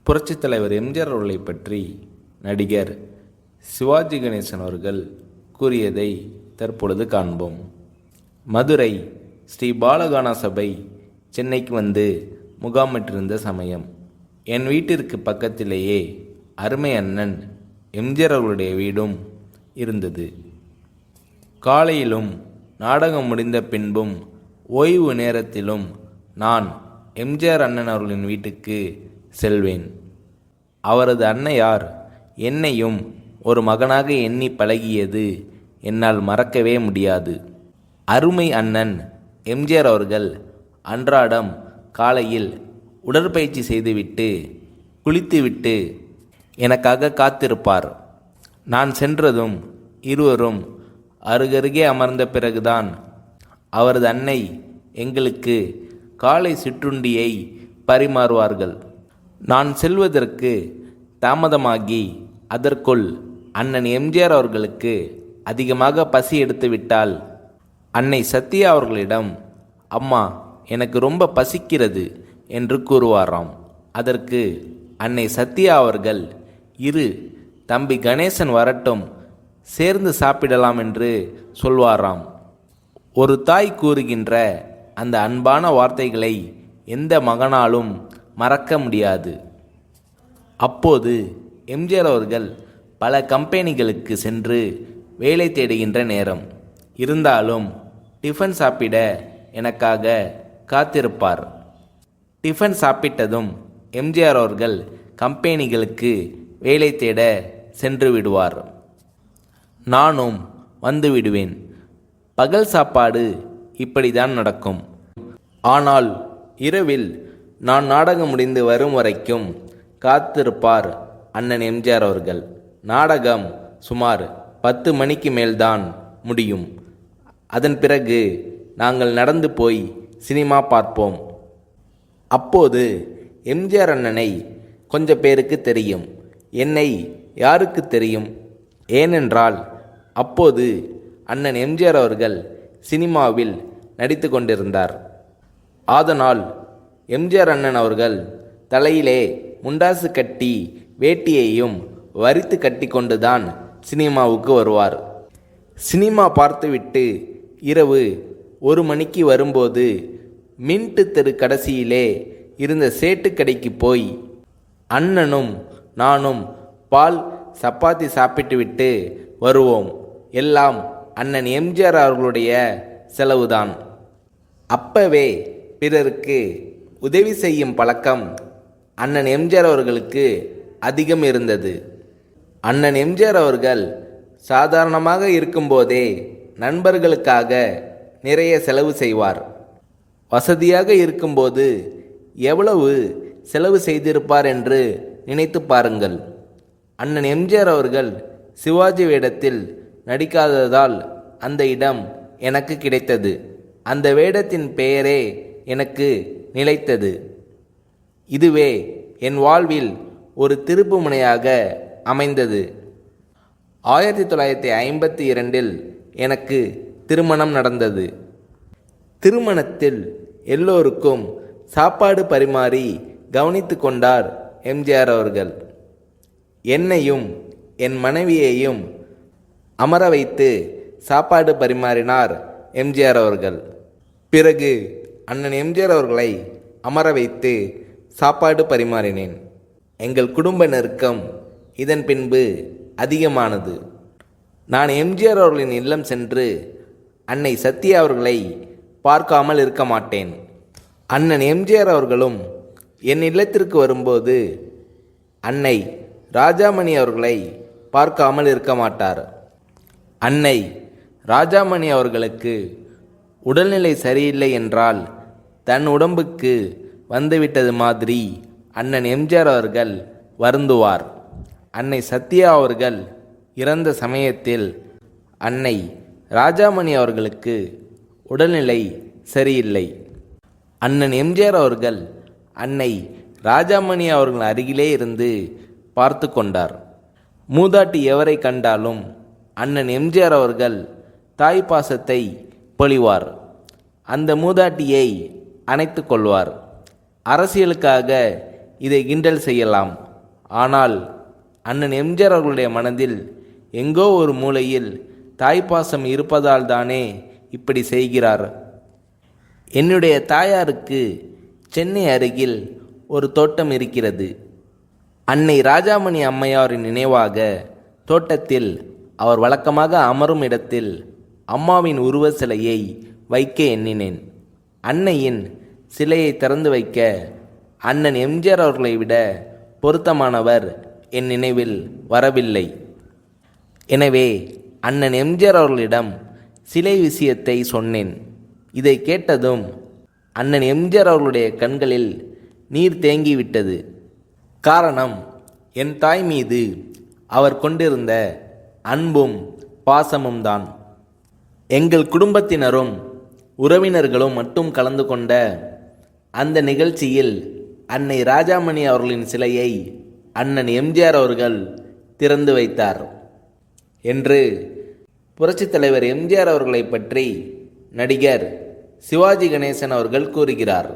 புரட்சித் தலைவர் எம்ஜிஆர் அவர்களை பற்றி நடிகர் சிவாஜி கணேசன் அவர்கள் கூறியதை தற்பொழுது காண்போம். மதுரை ஸ்ரீ பாலகானா சபை சென்னைக்கு வந்து முகாமிட்டிருந்த சமயம் என் வீட்டிற்கு பக்கத்திலேயே அருமை அண்ணன் எம்ஜிஆர் அவர்களுடைய வீடும் இருந்தது. காலையிலும் நாடகம் முடிந்த பின்பும் ஓய்வு நேரத்திலும் நான் எம்ஜிஆர் அண்ணன் அவர்களின் வீட்டுக்கு செல்வேன். அவரது அன்னையார் என்னையும் ஒரு மகனாக எண்ணி பழகியது என்னால் மறக்கவே முடியாது. அருமை அண்ணன் எம்ஜிஆர் அவர்கள் அன்றாடம் காலையில் உடற்பயிற்சி செய்துவிட்டு குளித்துவிட்டு எனக்காக காத்திருப்பார். நான் சென்றதும் இருவரும் அருகருகே அமர்ந்த பிறகுதான் அவரது அன்னை எங்களுக்கு காலை சிற்றுண்டியை பரிமாறுவார்கள். நான் செல்வதற்கு தாமதமாகி அதற்குள் அண்ணன் எம்ஜிஆர் அவர்களுக்கு அதிகமாக பசி எடுத்துவிட்டால் அன்னை சத்யா அவர்களிடம், அம்மா எனக்கு ரொம்ப பசிக்கிறது என்று கூறுவாராம். அதற்கு அன்னை சத்யா அவர்கள், இரு தம்பி கணேசன் வரட்டும், சேர்ந்து சாப்பிடலாம் என்று சொல்வாராம். ஒரு தாய் கூறுகின்ற அந்த அன்பான வார்த்தைகளை எந்த மகனாலும் மறக்க முடியாது. அப்போது எம்ஜிஆர் அவர்கள் பல கம்பெனிகளுக்கு சென்று வேலை தேடுகின்ற நேரம். இருந்தாலும் டிஃபன் சாப்பிட எனக்காக காத்திருப்பார். டிஃபன் சாப்பிட்டதும் எம்ஜிஆர் அவர்கள் கம்பெனிகளுக்கு வேலை தேட சென்று விடுவார். நானும் வந்து விடுவேன். பகல் சாப்பாடு இப்படிதான் நடக்கும். ஆனால் இரவில் நான் நாடகம் முடிந்து வரும் வரைக்கும் காத்திருப்பார் அண்ணன் எம்ஜிஆர் அவர்கள். நாடகம் சுமார் 10 மணிக்கு மேல்தான் முடியும். அதன் பிறகு நாங்கள் நடந்து போய் சினிமா பார்ப்போம். அப்போது எம்ஜிஆர் அண்ணனை கொஞ்சம் பேருக்கு தெரியும். என்னை யாருக்கு தெரியும்? ஏனென்றால் அப்போது அண்ணன் எம்ஜிஆர் அவர்கள் சினிமாவில் நடித்து கொண்டிருந்தார். அதனால் எம்ஜிஆர் அண்ணன் அவர்கள் தலையிலே முண்டாசு கட்டி வேட்டியையும் வரித்து கட்டி கொண்டுதான் சினிமாவுக்கு வருவார். சினிமா பார்த்துவிட்டு இரவு 1 மணிக்கு வரும்போது மின்ட்டு தெரு கடைசியிலே இருந்த சேட்டு கடைக்கு போய் அண்ணனும் நானும் பால் சப்பாத்தி சாப்பிட்டுவிட்டு வருவோம். எல்லாம் அண்ணன் எம்ஜிஆர் அவர்களுடைய செலவுதான். அப்பவே பிறருக்கு உதவி செய்யும் பழக்கம் அண்ணன் எம்ஜிஆர் அவர்களுக்கு அதிகம் இருந்தது. அண்ணன் எம்ஜிஆர் அவர்கள் சாதாரணமாக இருக்கும்போதே நண்பர்களுக்காக நிறைய செலவு செய்வார். வசதியாக இருக்கும்போது எவ்வளவு செலவு செய்திருப்பார் என்று நினைத்து பாருங்கள். அண்ணன் எம்ஜிஆர் அவர்கள் சிவாஜி வேடத்தில் நடிக்காததால் அந்த இடம் எனக்கு கிடைத்தது. அந்த வேடத்தின் பெயரே எனக்கு நிலைத்தது. இதுவே என் வாழ்வில் ஒரு திருப்பு முனையாக அமைந்தது. 1952 எனக்கு திருமணம் நடந்தது. திருமணத்தில் எல்லோருக்கும் சாப்பாடு பரிமாறி கவனித்து கொண்டார் எம்ஜிஆர் அவர்கள். என்னையும் என் மனைவியையும் அமர வைத்து சாப்பாடு பரிமாறினார் எம்ஜிஆர் அவர்கள். பிறகு அண்ணன் எம்ஜிஆர் அவர்களை அமர வைத்து சாப்பாடு பரிமாறினேன். எங்கள் குடும்ப நெருக்கம் இதன் பின்பு அதிகமானது. நான் எம்ஜிஆர் அவர்களின் இல்லம் சென்று அன்னை சத்யா அவர்களை பார்க்காமல் இருக்க மாட்டேன். அண்ணன் எம்ஜிஆர் அவர்களும் என் இல்லத்திற்கு வரும்போது அன்னை ராஜாமணி அவர்களை பார்க்காமல் இருக்க மாட்டார். அன்னை ராஜாமணி அவர்களுக்கு உடல்நிலை சரியில்லை என்றால் தன் உடம்புக்கு வந்துவிட்டது மாதிரி அண்ணன் எம்ஜிஆர் அவர்கள் வருந்துவார். அன்னை சத்யா அவர்கள் இறந்த சமயத்தில் அன்னை ராஜாமணி அவர்களுக்கு உடல்நிலை சரியில்லை. அண்ணன் எம்ஜிஆர் அவர்கள் அன்னை ராஜாமணி அவர்கள் அருகிலே இருந்து பார்த்து கொண்டார். மூதாட்டி எவரை கண்டாலும் அண்ணன் எம்ஜிஆர் அவர்கள் தாய்ப்பாசத்தை பொழிவார். அந்த மூதாட்டியை அணைத்து கொள்வார். அரசியலுக்காக இதை கிண்டல் செய்யலாம். ஆனால் அண்ணன் எம்ஜிஆர் அவர்களுடைய மனதில் எங்கோ ஒரு மூலையில் தாய்ப்பாசம் இருப்பதால் தானே இப்படி செய்கிறார். என்னுடைய தாயாருக்கு சென்னை அருகில் ஒரு தோட்டம் இருக்கிறது. அன்னை ராஜாமணி அம்மையாரின் நினைவாக தோட்டத்தில் அவர் வழக்கமாக அமரும் இடத்தில் அம்மாவின் உருவ சிலையை வைக்க எண்ணினேன். அன்னையின் சிலையை திறந்து வைக்க அண்ணன் எம்ஜிஆர் அவர்களை விட பொருத்தமானவர் என் நினைவில் வரவில்லை. எனவே அண்ணன் எம்ஜிஆர் அவர்களிடம் சிலை விஷயத்தை சொன்னேன். இதை கேட்டதும் அண்ணன் எம்ஜிஆர் அவர்களுடைய கண்களில் நீர் தேங்கிவிட்டது. காரணம், என் தாய் மீது அவர் கொண்டிருந்த அன்பும் பாசமும் தான். எங்கள் குடும்பத்தினரும் உறவினர்களும் மட்டும் கலந்து கொண்ட அந்த நிகழ்ச்சியில் அன்னை ராஜாமணி அவர்களின் சிலையை அண்ணன் எம்ஜிஆர் அவர்கள் திறந்து வைத்தார் என்று புரட்சித் தலைவர் எம்ஜிஆர் அவர்களை பற்றி நடிகர் சிவாஜி கணேசன் அவர்கள் கூறுகிறார்.